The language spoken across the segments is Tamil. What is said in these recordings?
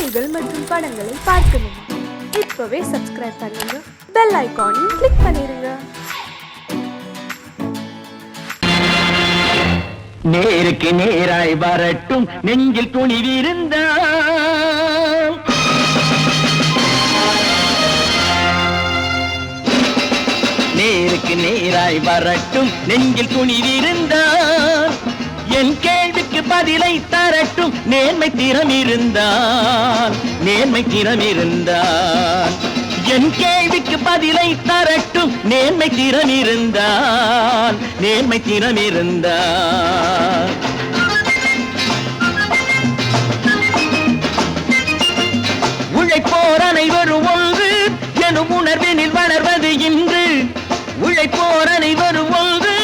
பாடல்கள் மற்றும் படங்களை பார்க்கணுமா? இப்பவே சப்ஸ்கிரைப் பண்ணுங்க, பெல் ஐகானையும் கிளிக் பண்ணிருங்க. நேருக்கு நேராய் வரட்டும் நெஞ்சில் துணிவிருந்தால், நேருக்கு நேராய் வரட்டும் நெஞ்சில் துணிவிருந்தால், என் கேள்விக்கு பதிலை தரட்டும் நேர்மை திறம் இருந்தால், நேர்மை திறம் இருந்தால். என் கேள்விக்கு பதிலை தரட்டும் நேர்மை திறம் இருந்தால், நேர்மை திறம் இருந்தால். உழைப்போர் அனைவரும் ஒன்று எனும் உணர்வினில் வளர்வது இன்று, உழைப்போர் அனைவரும் ஒன்று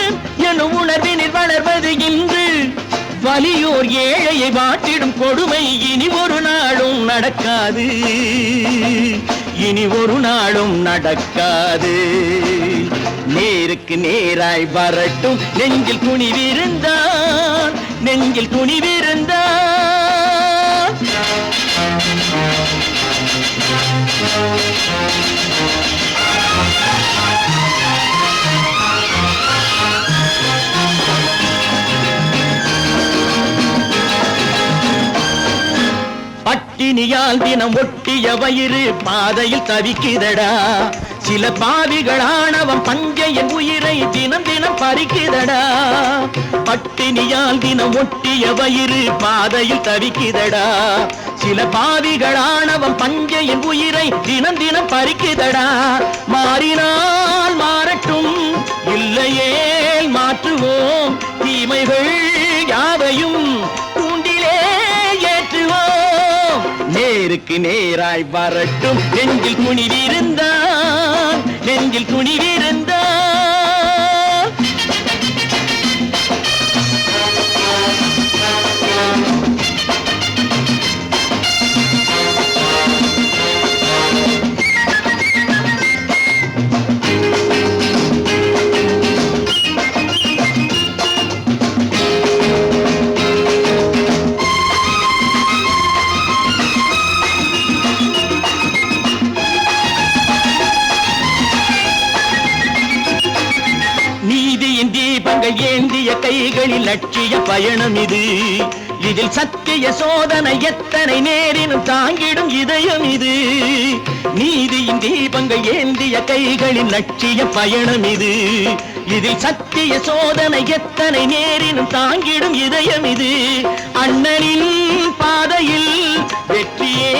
எனும் உணர்வினில் வளர்வது இன்று. வலியோர் ஏழையை வாட்டிடும் கொடுமை இனி ஒரு நாளும் நடக்காது, இனி ஒரு நாளும் நடக்காது. நேருக்கு நேராய் வரட்டும் நெஞ்சில் துணிவிருந்தால், நெஞ்சில் துணிவிருந்தால். பட்டினியால் தினம் ஒட்டிய வயிறு பாதையில் தவிக்குதடா, சில பாவிகளானவன் பஞ்சையின் உயிரை தினம் தினம் பறிக்குதடா. பட்டினியால் தினம் ஒட்டிய வயிறு பாதையில் தவிக்குதடா, சில பாவிகளானவன் பஞ்சையின் உயிரை தினம் தினம் பறிக்குதடா. மாறினால் மாறட்டும், இல்லையே மாற்றுவோம், தீமைகள் யாவையும் தூண்டிலே ஏற்றுவோம். நேருக்கு நேராய் வரட்டும் நெஞ்சில் துணிவிருந்தால், நெஞ்சில் துணிவிருந்தால். தீபங்கள் ஏந்திய கைகளில் லட்சிய பயணம் இது, இதில் சத்திய சோதனை எத்தனை நேரினும் தாங்கிடும் இதயம் இது. நீதியின் தீபங்கள் ஏந்திய கைகளில் லட்சிய பயணம் இது, இதில் சத்திய சோதனை எத்தனை நேரினும் தாங்கிடும் இதயம் இது. அண்ணனின் பாதையில் வெற்றியே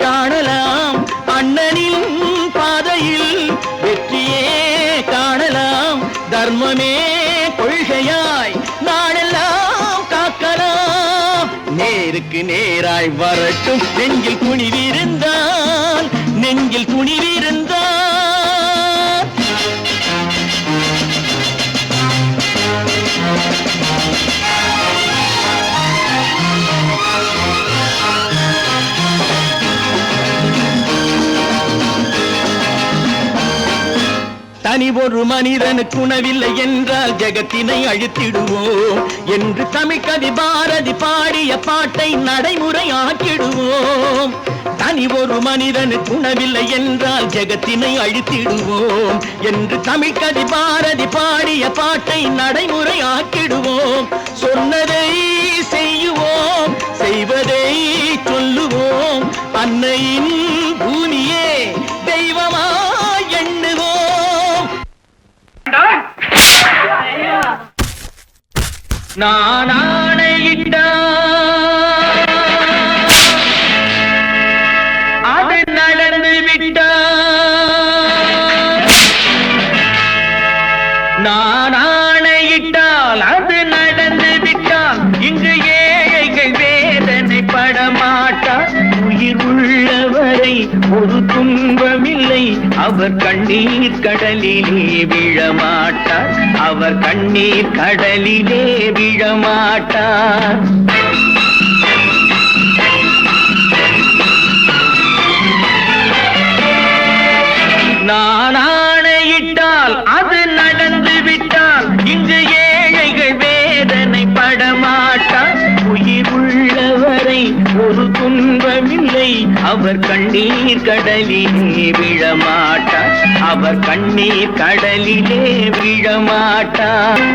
காணலாம், அண்ணனின் பாதையில் வெற்றியே காணலாம். தர்மமே கொள்கையாய் நாளெல்லாம் காக்கலாம். நேருக்கு நேராய் வரட்டும் நெஞ்சில் துணிவிருந்தால், நெஞ்சில் துணிவிருந்தால். தனி ஒரு மனிதனுக்கு உணவில்லை என்றால் ஜெகத்தினை அழித்திடுவோம் என்று தமிழ்கவி பாரதி பாடிய பாட்டை நடைமுறையாக்கிடுவோம். தனி ஒரு மனிதனுக்கு உணவில்லை என்றால் ஜெகத்தினை அழித்திடுவோம் என்று தமிழ்கவி பாரதி பாடிய பாட்டை நடைமுறையாக்கிடுவோம். சொன்னதை செய்யுவோம், செய்வதை சொல்லுவோம், அன்னையின் பூமியே தெய்வமா எண்ணுவோம். நான் ஆணையிட்டால் அது நடந்து விட்டால், நான் ஆணையிட்டால் அது நடந்து விட்டால், இங்கு ஏழைகள் வேதனை படமாட்டார். உயிர் உள்ளவரை ஒரு துன்பமில்லை, அவர் கண்ணீர் கடலிலே விழமாட்டார், அவர் கண்ணீர் கடலிலே விழமாட்டார். நான் ஆணையிட்டால் அது நடந்து விட்டால், இங்கு ஏழைகள் வேதனை படமாட்டார். உயிர் உள்ளவரை ஒரு துன்பமில்லை, அவர் கண்ணீர் கடலிலே விழமாட்டார். அவர் கண்ணீர் கடலிலே விழமாட்டார்.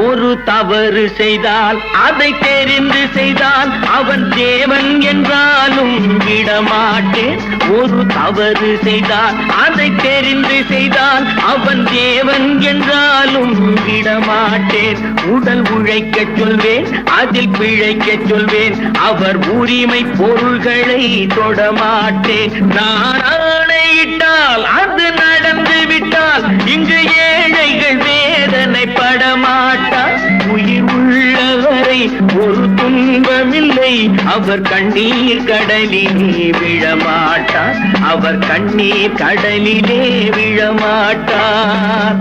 ஒரு தவறு செய்தால் அதை தெரிந்து செய்தால் அவன் தேவன் என்றாலும் விடமாட்டேன். ஒரு தவறு செய்தால் அதை தெரிந்து செய்தால் அவன் தேவன் என்றாலும் விடமாட்டேன். உடல் உழைக்கச் சொல்வேன், அதில் பிழைக்கச் சொல்வேன், அவர் உரிமை பொருள்களை தொடமாட்டேன். நான் ஆணையிட்டால் அது நடந்து விட்டால் இங்கு ஏழைகள் வேதனை படமாட்டார். உயிர் உள்ளவரை ஒரு துன்பமில்லை, அவர் கண்ணீர் கடலிலே விழமாட்டார். அவர் கண்ணீர் கடலிலே விழமாட்டார்.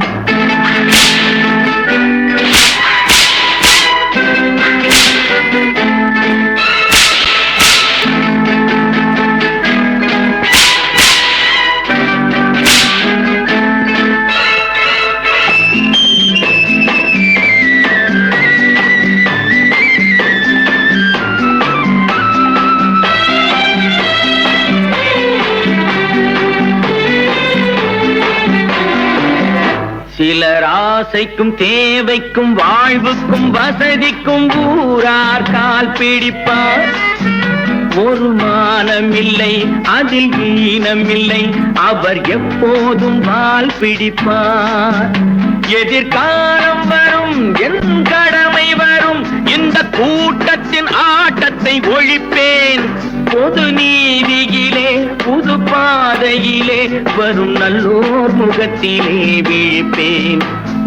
சிலர் ஆசைக்கும் தேவைக்கும் வாழ்வுக்கும் வசதிக்கும் ஊரார் கால் பிடிப்பார். ஒரு மானமில்லை, அதில் ஈனமில்லை, அவர் எப்போதும் வால் பிடிப்பார். எதிர்காலம் வரும், என் கடமை வரும், இந்த கூட்டத்தின் ஆட்டத்தை ஒழிப்பேன். பொது நீதியிலே புது பாதையிலே வரும் நல்லோர் முகத்திலே விழிப்பேன்.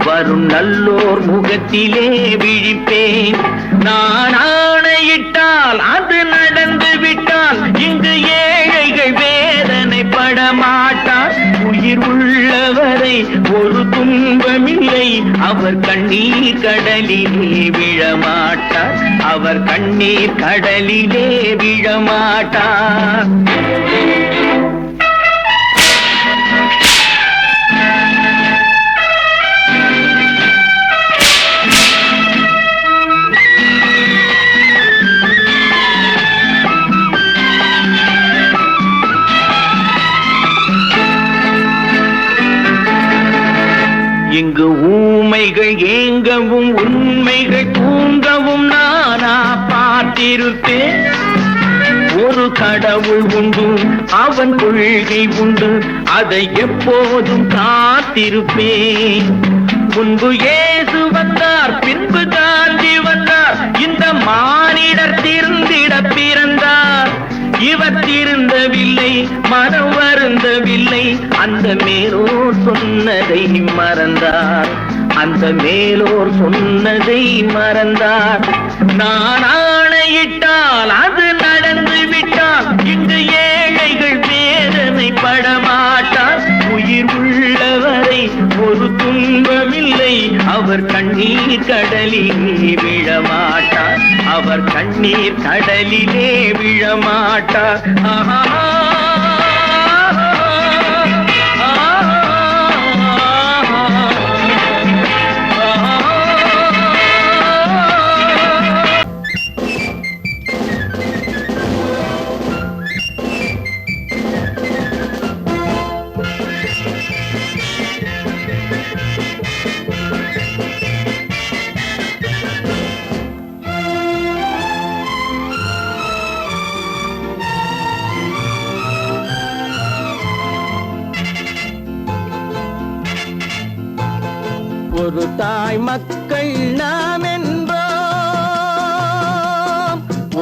வரும் நல்லோர் முகத்திலே விழிப்பேன். நான் ஆணையிட்டால் அது நடந்து விட்டால் இங்கு ஏழைகள் வேதனை படமாட்டார். உயிர் உள்ளவரை ஒரு துன்பமில்லை, அவர் கண்ணீர் கடலிலே விழமாட்டார். அவர் கண்ணீர் கடலிலே விழமாட்டார். இங்கு ஊமைகள் ஏங்கவும் உண்மைகள் தூங்கவும் நானா பார்த்திருப்பேன். ஒரு கடவுள் உண்டு, அவன் கொள்கை உண்டு, அதை எப்போதும் காத்திருப்பேன். முன்பு இயேசு வந்தார், பின்பு காந்தி வந்தார், இந்த மானிடர் திருந்திட பிறந்தார். இவர் திருந்தவில்லை, மனம் வருந்தவில்லை, அந்த மேலோர் சொன்னதை மறந்தார். அந்த மேலோர் சொன்னதை மறந்தார். நான் ஆணையிட்டால் அது நடந்து விட்டால் இங்கு ஏழைகள் வேதனை படமாட்டார். உயிர் உள்ளவரை ஒரு துன்பமில்லை, அவர் கண்ணீர் கடலிலே விழமாட்டார். அவர் கண்ணீர் கடலிலே விழமாட்டார். ஆஹா. ஒரு தாய் மக்கள் நாம் என்போம்.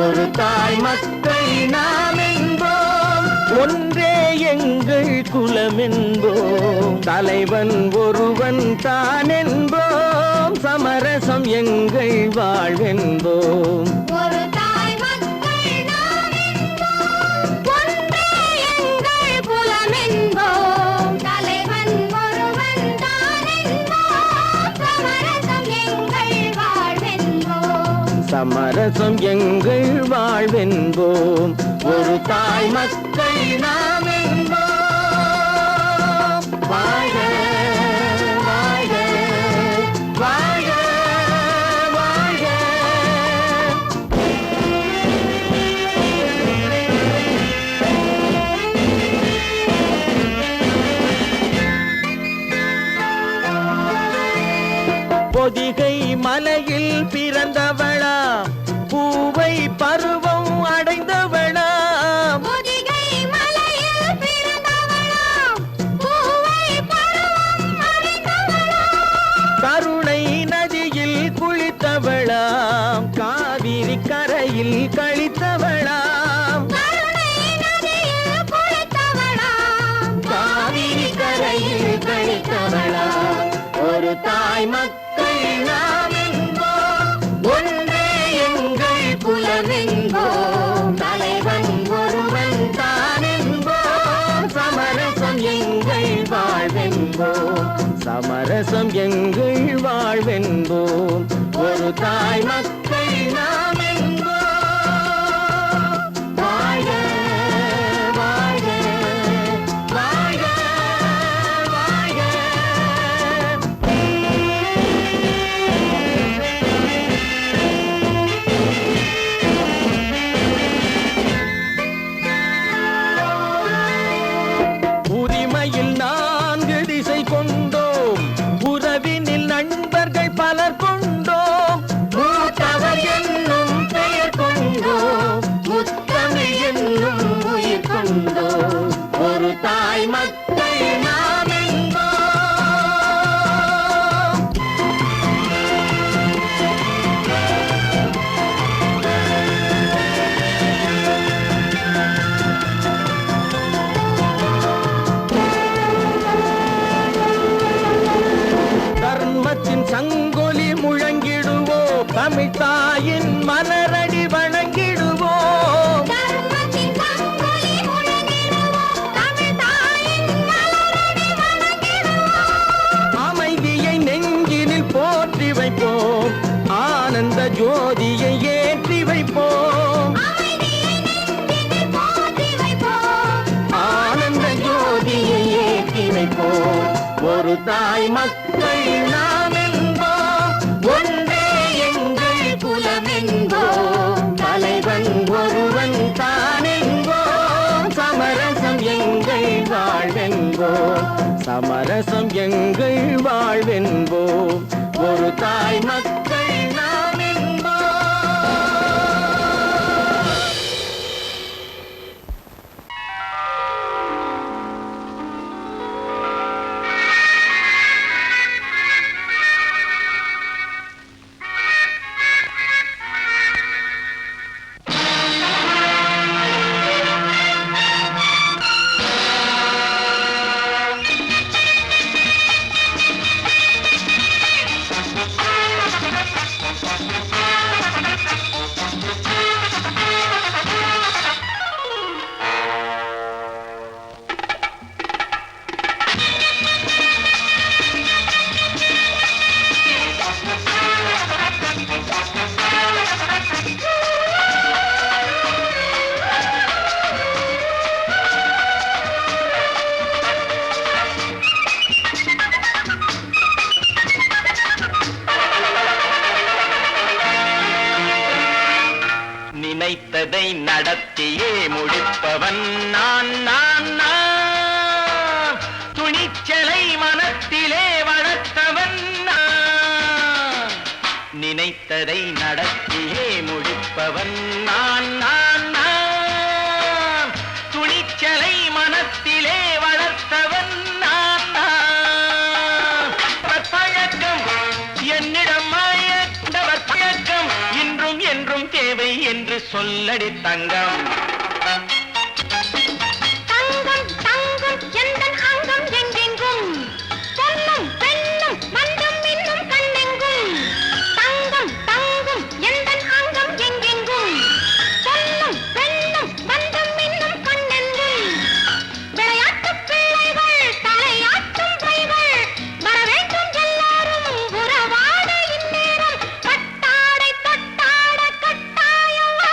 ஒரு தாய் மக்கள் நாம் என்போம். ஒன்றே எங்கள் குலம் என்போம். தலைவன் ஒருவன் தான் என்போம். சமரசம் எங்கள் வாழ்வென்போம். சமரசம் எங்கள் வாழ்வென்போம். ஒரு தாய் மக்கள் நாம் என்போம். வாழ்க வாழ்க வாழ்க போதிகை மலையில் பிறந்தவளா பூவை பருவம் அடைந்தவளா கருணை நதியில் குளித்தவளாம் காவிரி கரையில் கழித்தவளாம் காவிரி கரையில் கழித்தவளாம் ஒரு தாய் மக்கள் நாம் என்போம் ஒன்றே எங்கள் குலம் என்போம் தலைவன் ஒருவன் தான் என்போம் சமரசம் எங்கள் வாழ்வென்போம் சமரசம் எங்கள் வாழ்வென்போம் ஒரு தாய் மக்கள் நாம் என்போம் வாழ்க வாழ்க வாழ்க வாழ்க உரிமையில் 4 திசை கொண்டோம் உறவினில் நண்பர்கள் பலர் கொண்டோம் மூத்தவர் என்னும் பெயர் கொண்டோம் முத்தமிழ் என்னும் உயிர் கொண்டோம் ஒரு தாய் மக்கள் நாம் என்போம் தர்மத்தின் சங்கொலி முழங்கிடுவோம் தமிழ் தாயின் மலரடி வணங்கிடுவோம் அமைதியை நெஞ்சினில் போற்றி வைப்போம் ஆனந்த ஜோதியை ஏற்றி வைப்போம் ஆனந்த ஜோதியை ஏற்றி வைப்போம் ஒரு தாய் மக்கள் நாம் என்போம் ஒன்றே எங்கள் குலம் என்போம் தலைவன் ஒருவன் தான் என்போம் சமரசம் எங்கள் வாழ்வென்போம் சமரசம் எங்கள் வாழ்வென்போம் ஒரு தாய் மக்கள் நாம் என்போம் நினைத்ததை நடத்தியே முடிப்பவன் நான் நான் நான் துணிச்சலை மனத்திலே வளர்த்தவன் நான் நினைத்ததை நடத்தியே முடிப்பவன் நான் நான் நான் துணிச்சலை மனத்திலே வளர்த்தவன் நான் நான் பழக்கம் என்னிடம் மாயவர் பழக்கம் இன்றும் என்றும் தேவை என்று சொல்லடி தங்கம் தங்கம் தங்கம் எந்தன் அங்கம் எங்கெங்கும் பொன்னும் பெண்ணும் மண்டும் இன்னும் கண்ணெங்கும் தங்கம் தங்கம் எந்தன் அங்கம் எங்கெங்கும் பொன்னும் பெண்ணும் மண்டும் இன்னும் கண்ணெங்கும் விளையாட்டு பிள்ளைகள் தலையாட்டும் பைகள் வர வேண்டும் எல்லாரும் உறவாட இந்நேரம் கட்டாடை தொட்டாட கட்டாயவா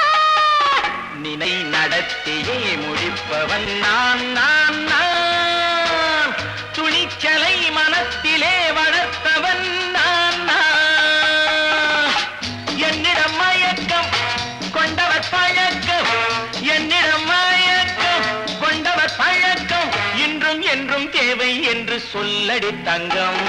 நினை நடத்தியே முடிப்பவன் நான் நான் நான் துணிச்சலை மனத்திலே வளர்த்தவன் நான் நான் என்னிடம் மயக்கம் கொண்டவர் பழக்கம் என்னிடம் மயக்கம் கொண்டவர் பழக்கம் இன்றும் என்றும் தேவை என்று சொல்லடி தங்கம்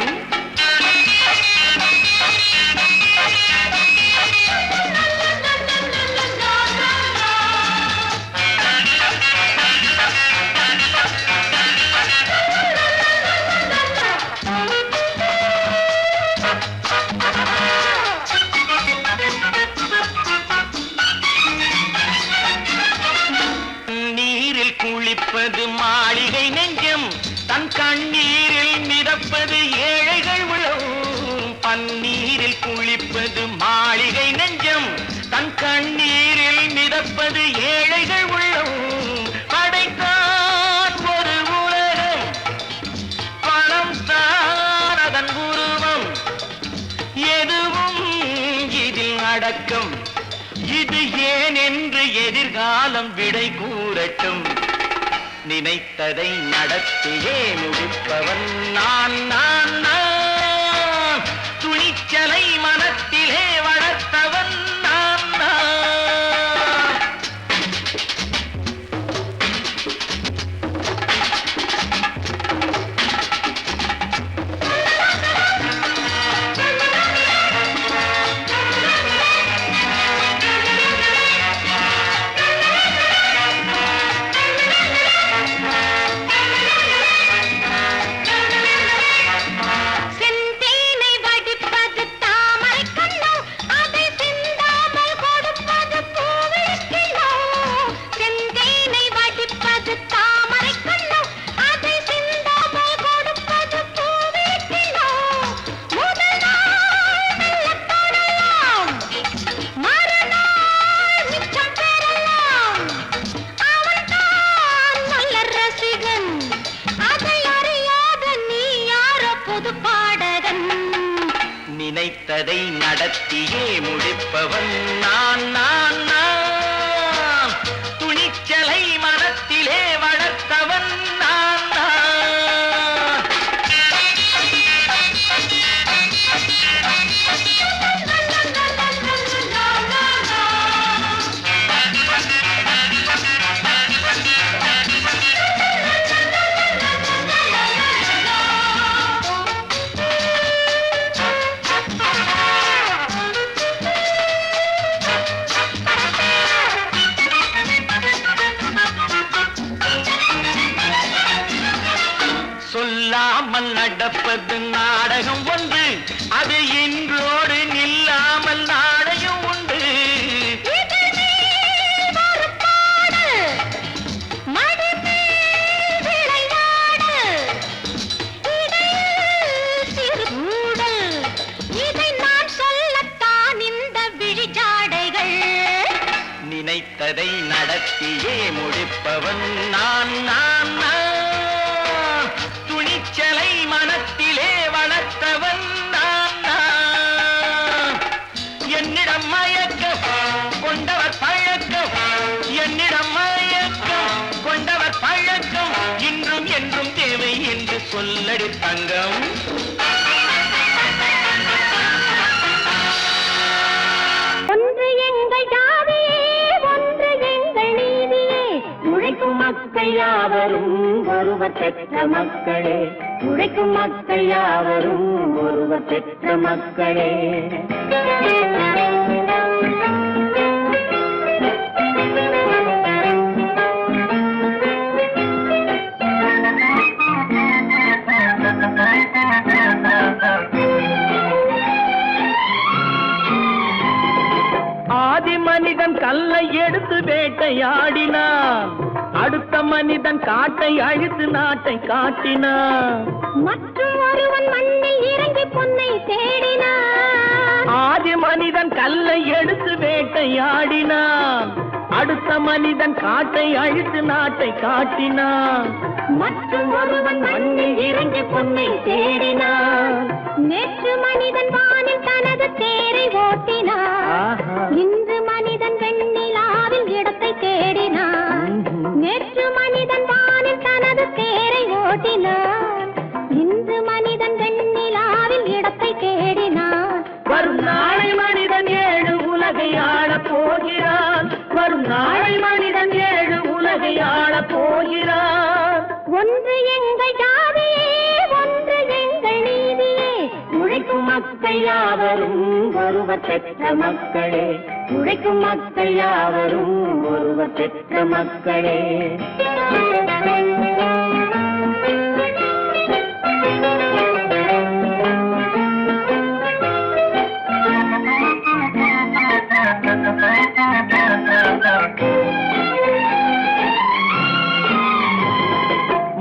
குளிப்பது மாளிகை நெஞ்சம், தன் கண்ணீரில் மிதப்பது ஏழைகள் உள்ளம். படைத்தான் ஒரு உலகம், பணம் தான் அதன் உருவம், எதுவும் இதில் அடக்கம். இது ஏன் என்று எதிர்காலம் விடை கூறட்டும். நினைத்ததை நடத்தியே முடிப்பவன் நான் நான் நான். துணிச்சலை மனத்திலே வளர்த்தவன் நான் நான். நினைத்ததை நடத்தியே முடிப்பவன் நான் நான் நான். துணிச்சலை மனத்திலே வளர்த்தவன் நான் நான். சொல்லாமல் நடப்பது நாடகம் ஒன்று, அது இன்றோடு நில்லாமல் நாடையும் உண்டு. இதை நான் சொல்லத்தான் இந்த விழிஜாடைகள். நினைத்ததை நடத்தியே முடிப்பவன் நான் நான் நான். துணிச்சலை மனத்திலே வளர்த்தவன் நான் நான். என்னிடம் மயக்கம் கொண்டவர் பழக்கம், என்னிடம் மயக்கம் கொண்டவர் பழக்கம், இன்றும் என்றும் தேவை என்று சொல்லடி தங்கம். ஒன்று எங்கள் ஜாதியே, ஒன்று எங்கள் நீதியே. உழைக்கும் மக்கள் யாவரும் ஒருவர் பெற்ற மக்களே. உழைக்கும் மக்கள் யாவரும் ஒருவர் பெற்ற மக்களே. ஆதி மனிதன் கல்லை எடுத்து வேட்டையாடினான், அடுத்த மனிதன் காட்டை அழித்து நாட்டை காட்டினான். மற்றும் ஒருவன் மண்ணில் இறங்கி பொன்னை தேடினான். ஆதி மனிதன் கல்லை எடுத்து வேட்டையாடினான், அடுத்த மனிதன் காட்டை அழித்து நாட்டை காட்டினான். மற்றும் ஒருவன் மண்ணில் இறங்கி பொன்னை தேடினான். நேற்று மனிதன் வானில் தனது தேரை ஓட்டினான். இன்று மனிதன் வெண்ணிலாவில் இடத்தை தேடினான். நேற்று மனிதன் வானில் தனது தேரை ஓட்டினான். இன்று மனிதன் வெண்ணிலாவில் இடத்தை தேடினான். வரும் நாளை மனிதன் ஏழு உலகை ஆளப் போகிறான். வரும் நாளை மனிதன் ஏழு உலகை ஆளப் போகிறான். ஒன்று எங்கள் ஜாதியே, ஒன்று எங்கள் நீதியே. உழைக்கும் மக்கள் யாவரும் ஒருவர் பெற்ற மக்களே. உழைக்கும் மக்கள் யாவரும் ஒருவர் பெற்ற மக்களே.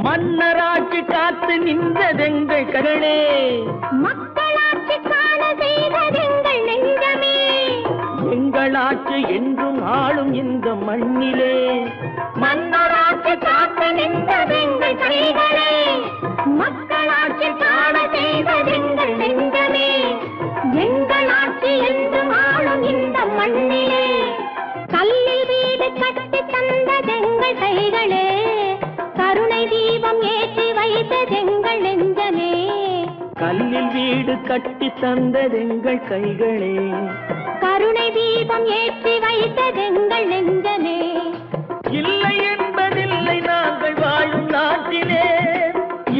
மன்னராட்சி காத்து நின்றதெங்கள் கரணே, மக்களாட்சி காண செய்ததெங்கள் காத்து என்றும் ஆளும் இந்த மண்ணிலே மன்னராட்சி காத்து நின்றதெங்கள் கைகளே, மக்களாட்சி காண செய்ததெங்கள் நெஞ்சமே. எங்கள் ஆட்சி என்றும் ஆளும் இந்த மண்ணிலே, கல்லில் வீடு கட்டி தந்ததெங்கள் கைகளே, கருணை தீபம் ஏற்றி வைத்ததெங்கள் நெஞ்சமே. கல்லில் வீடு கட்டி தந்ததெங்கள் கைகளே, கருணை தீபம் ஏற்றி வைத்ததெங்கள் நெஞ்சமே. இல்லை என்பதில்லை நாங்கள் வாழும் நாட்டிலே,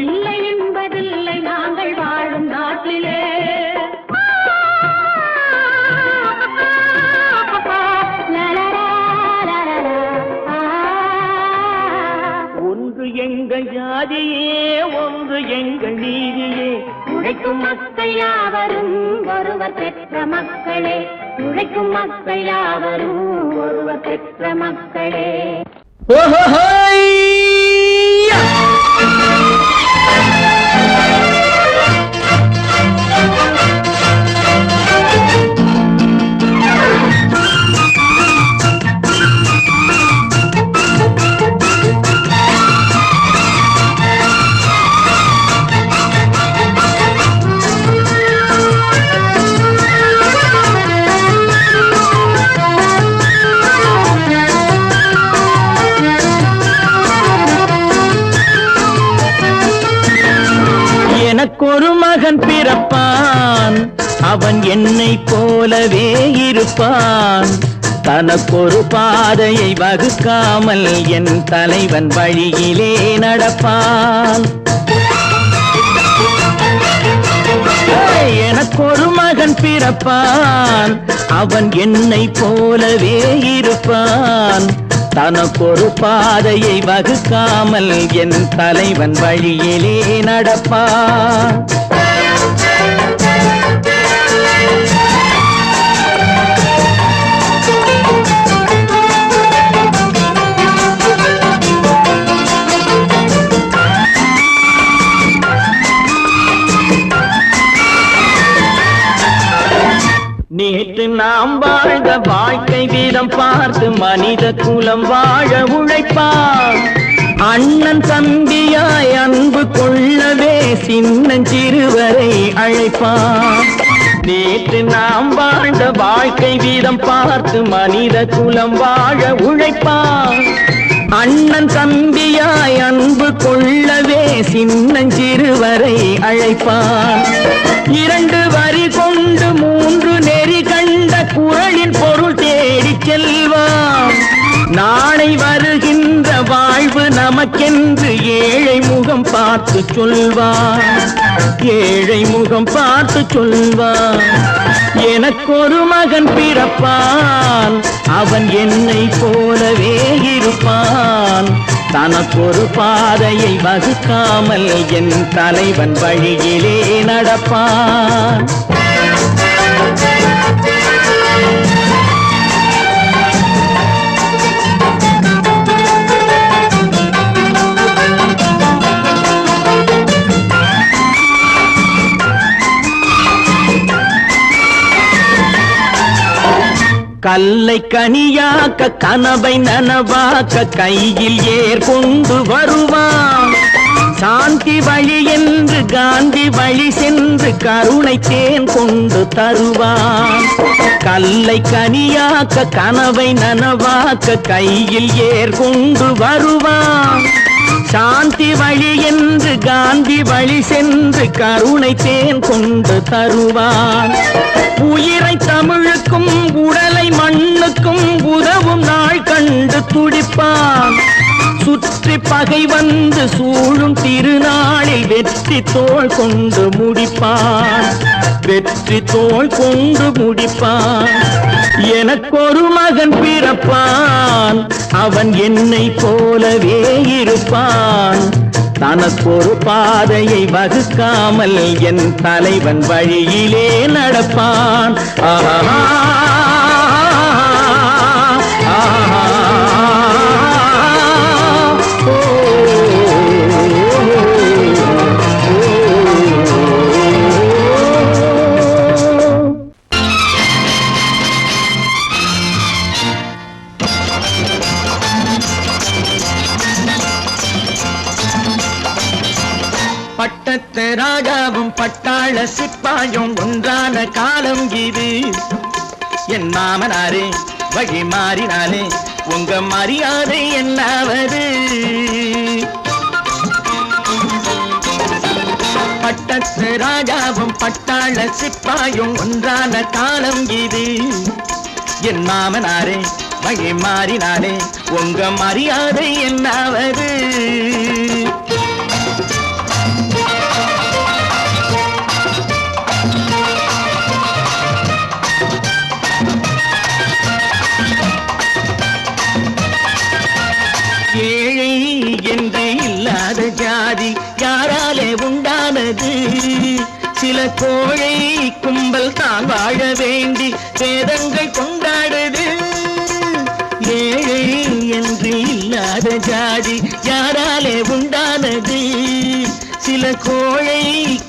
இல்லை என்பதில்லை நாங்கள் வாழும் நாட்டிலே. ஒன்று எங்கள் ஜாதியே, ஒன்று எங்கள் நீதியே. உழைக்கும் மக்கள் யாவரும் ஒருவர் பெற்ற மக்களே, உழைக்கும் மக்கள் யாவரும் ஒருவர் பெற்ற மக்களே. எனக்கொரு மகன் பிறப்பான், அவன் என்னை போலவே இருப்பான். தனக்கொரு பாதையை வகுக்காமல் என் தலைவன் வழியிலே நடப்பான். எனக்கொரு மகன் பிறப்பான், அவன் என்னை போலவே இருப்பான். தனக்கொரு பாதையை வகுக்காமல் என் தலைவன் வழியிலே நடப்பான். நேற்று நாம் வாழ்ந்த வாழ்க்கை வீதம் பார்த்து மனித குலம் வாழ உழைப்பான். அண்ணன் தம்பியாய் அன்பு கொள்ளவே சின்னஞ்சிறுவரை அழைப்பான். நேற்று நாம் வாழ்ந்த வாழ்க்கை வீதம் பார்த்து மனித குலம் வாழ உழைப்பான். அண்ணன் தம்பியாய் அன்பு கொள்ளவே சின்னஞ்சிறுவரை அழைப்பான். இரண்டு வரி கொண்டு மூன்று நெறி கண்ட குறளின் பொருள் தேடிச் செல்வான். நாளை வருகின்ற வாழ்வு நமக்கென்று ஏழை முகம் பார்த்து சொல்வான். ஏழை முகம் பார்த்து சொல்வான். எனக்கொரு மகன் பிறப்பான், அவன் என்னை போலவே இருப்பான். தனக்கொரு பாதையை வகுக்காமல் என் தலைவன் வழியிலே நடப்பான். கல்லை கனியாக்க கனவை நனவாக்க கையில் ஏற்கொண்டு வருவான். சாந்தி வழி என்று காந்தி வழி சென்று கருணை தேன் கொண்டு தருவான். கல்லை கனியாக்க கனவை நனவாக்க கையில் ஏற்கொண்டு வருவான். சாந்தி வழி என்று காந்தி வழி சென்று கருணை தேன் கொண்டு தருவான். உயிரை தமிழுக்கும் உடலை மண்ணுக்கும் உதவும் நாள் கண்டு துடிப்பான். சுற்றி பகை வந்து சூழும் திருநாளில் வெற்றி தோள் கொண்டு முடிப்பான். வெற்றி தோள் கொண்டு முடிப்பான். எனக்கொரு மகன் பிறப்பான், அவன் என்னை போலவே இருப்பான். தனக்கொரு பாதையை வகுக்காமல் என் தலைவன் வழியிலே நடப்பான். ஆஹா பட்டாள சிப்பாயும் ஒன்றான காலம் இது. என் மாமனாரே வழி மாறினாலே உங்க மரியாதை என்னாவது? பட்டத்து ராஜாவும் பட்டாள சிப்பாயும் ஒன்றான காலம் இது. என் மாமனாரே வழி மாறினாலே உங்க மரியாதை என்னாவது? ஏழை என்று இல்லாத ஜாதி யாராலே உண்டானது? சில கோழை கும்பல் தான் வாழ வேண்டி வேதங்கள் கொண்டாடுது. ஏழை என்று இல்லாத ஜாதி யாராலே உண்டானது? சில கோழை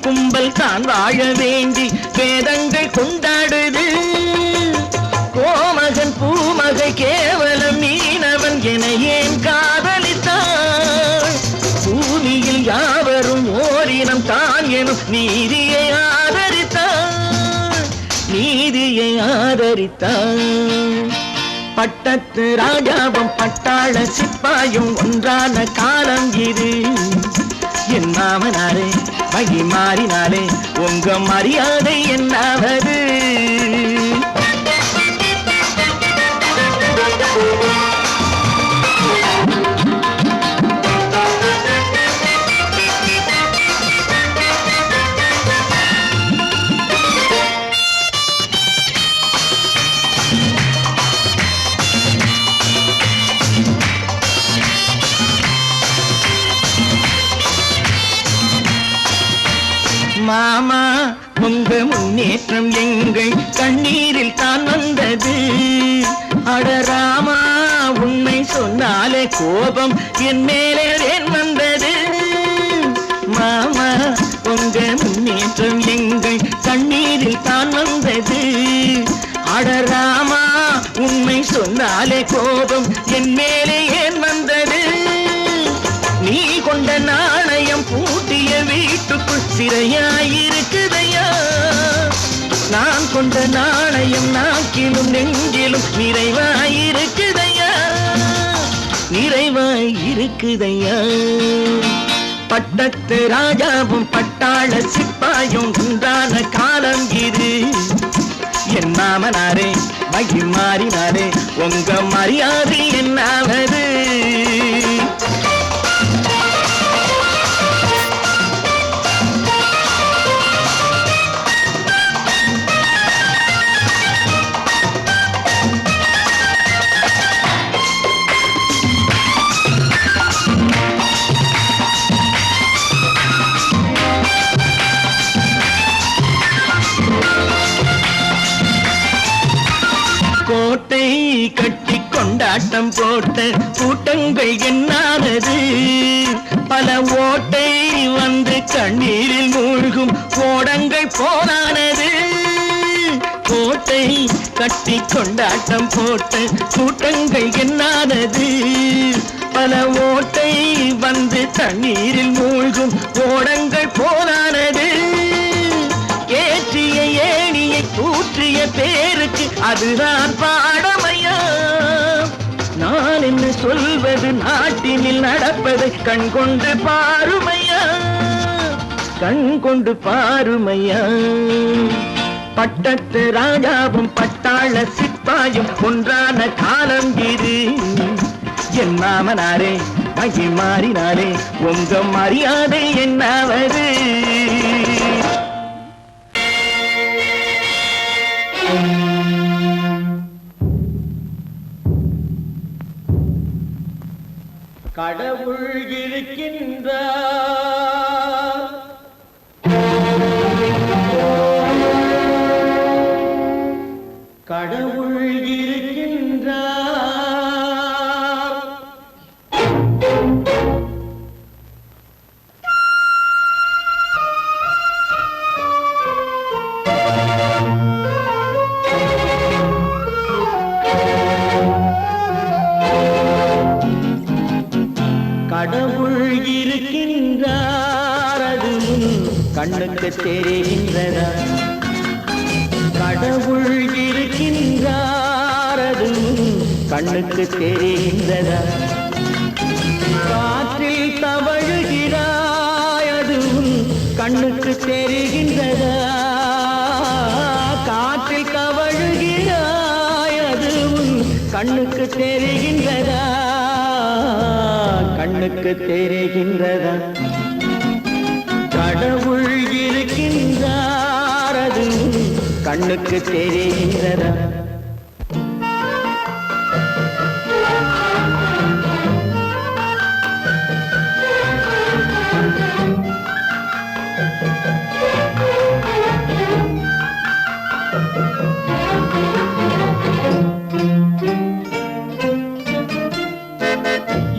கும்பல் தான் வாழ வேண்டி வேதங்கள் கொண்டாடுது. கோமகன் பூமகை கேவலம் மீனவன் என ஏன் காதலித்தாள்? பூமியில் யாவரும் ஓரினம் தான் எனும் நீதியை ஆதரித்தாள், நீதியை ஆதரித்தாள். பட்டத்து ராஜாவும் பட்டாள சிப்பாயும் ஒன்றான காலம் இது. என் மாமனாரே வழி மாறினாலே உங்க மரியாதை என்னாவது? மாமா உங்க முன்னேற்றம் எங்கள் கண்ணீரில் தான் வந்தது. அடராமா உண்மை சொன்னாலே கோபம் என் மேலே ஏன் வந்தது? மாமா உங்க முன்னேற்றம் எங்கள் கண்ணீரில் தான் வந்தது. அடராமா உண்மை சொன்னாலே கோபம் என் மேலே ஏன் வந்தது? நீ கொண்ட நாணயம் பூட்டிய வீட்டுக்குள் சிறையாயிருக்குதையா? நான் கொண்ட நாணயம் நாக்கிலும் நெஞ்சிலும் நிறைவாயிருக்குதையா, நிறைவாயிருக்குதையா? பட்டத்து ராஜாவும் பட்டாள சிப்பாயும் உண்டான காலம் இது. என் மாமனாரே வழி மாறினாரே உங்க மரியாதை என்னாவது? கோட்டை கட்டி கொண்டாட்டம் போட்ட கூட்டங்கள் என்னானது? பல ஓட்டை வந்து கண்ணீரில் மூழ்கும் கோடங்கள் போனானது. கோட்டை கட்டி கொண்டாட்டம் போட்ட கூட்டங்கள் என்னானது? பல ஓட்டை வந்து தண்ணீரில் மூழ்கும் கோடங்கள் போனானது. ஏற்றிய ஏணியை தூற்றிய பேருக்கு அதுதான் பாடமையா? நான் என்ன சொல்வது? நாட்டினில் நடப்பதை கண் கொண்டு பாருமையா, கண் கொண்டு பாருமையா? பட்டத்து ராஜாவும் பட்டாள சிப்பாயும் ஒன்றான காலம் இது. என் மாமனாரே வழி மாறினாரே உங்க மரியாதை என்னாவது? கடவுள் இருக்கின்றார், கடவுள் இருக்கின்றார். கடவுள் இருக்கின்றார், அது கண்ணுக்கு கண்ணுக்கு தெரிகின்றதா கடவுள் இருக்கின்றார் அதுவும் கண்ணுக்கு தெரிகின்றதா காற்றில் தவழுகிறாய் அதுவும் கண்ணுக்கு தெரிகின்றதா காற்றில் தவழுகிறாய் அதுவும் கண்ணுக்கு தெரிகின்றதா கண்ணுக்கு தெரிகின்றதா கடவுள் இருக்கின்றார் அதுவும் கண்ணுக்கு தெரிகின்றதா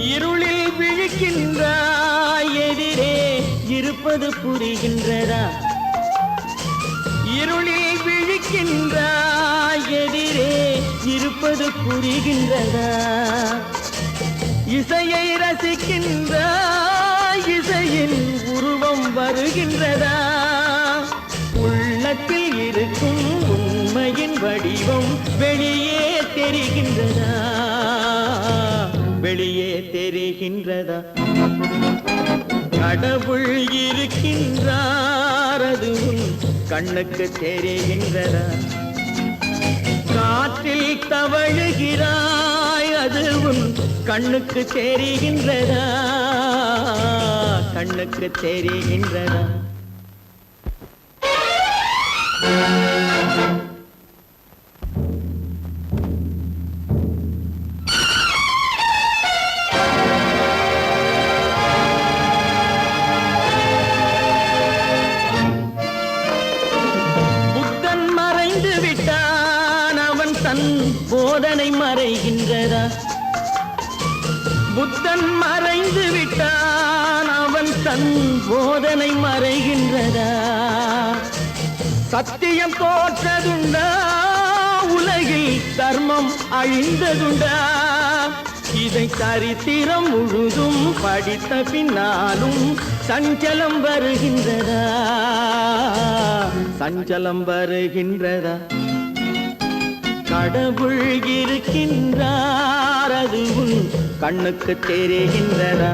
இருளில் விழிக்கின்றாய் எதிரே இருப்பது புரிகின்றதா இருளில் விழிக்கின்றாய் எதிரே இருப்பது புரிகின்றதா இசையை ரசிக்கின்றாய் இசையின் உருவம் வருகின்றதா உள்ளத்தில் இருக்கும் உண்மையின் வடிவம் வெளியே தெரிகின்றதா வெளியே தெரிகின்றதா கடவுள் இருக்கின்றார் அதுவும் கண்ணுக்கு தெரிகின்றதா காற்றில் தவழுகிறாய் அதுவும் கண்ணுக்கு தெரிகின்றதா கண்ணுக்கு தெரிகின்றதா போதனை மறைகின்றதா புத்தன் மறைந்து விட்டான் அவன் தன் போதனை மறைகின்றதா சத்தியம் தோற்றதுண்டா உலகில் தர்மம் அழிந்ததுண்டா இதை சரித்திரம் முழுதும் படித்த பின்னாலும் சஞ்சலம் வருகின்றதா சஞ்சலம் வருகின்றதா கடவுள் இருக்கின்றார் அதுவும் கண்ணுக்கு தெரிகின்றதா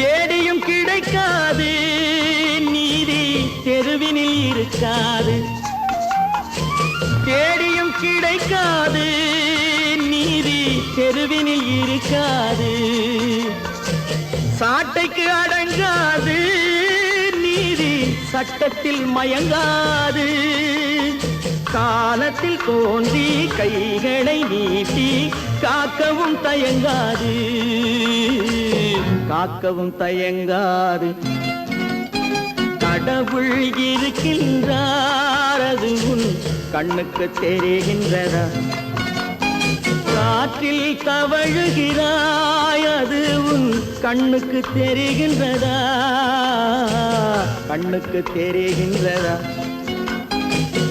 தேடியும் கிடைக்காது நீதி தெருவினில் இருக்காது தேடியும் கிடைக்காது நீதி தெருவினில் இருக்காது சாட்டைக்கு அடங்காது நீதி சட்டத்தில் மயங்காது காலத்தில் தோன்றி கைகளை நீட்டி காக்கவும் தயங்காது காக்கவும் தயங்காது கடவுள் இருக்கின்றார் அதுவும் கண்ணுக்கு தெரிகின்றதா காற்றில் தவழுகிறாய் அதுவும் கண்ணுக்கு தெரிகின்றதா கண்ணுக்கு தெரிகின்றதா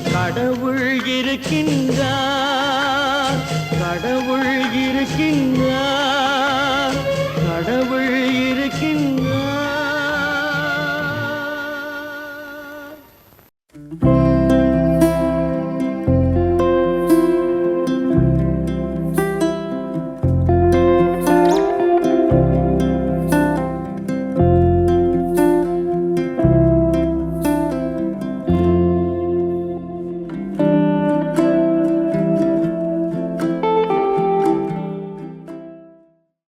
கடவுள் இருக்கின்றார் கடவுள் இருக்கின்றார் கடவுள் இருக்கின்றார்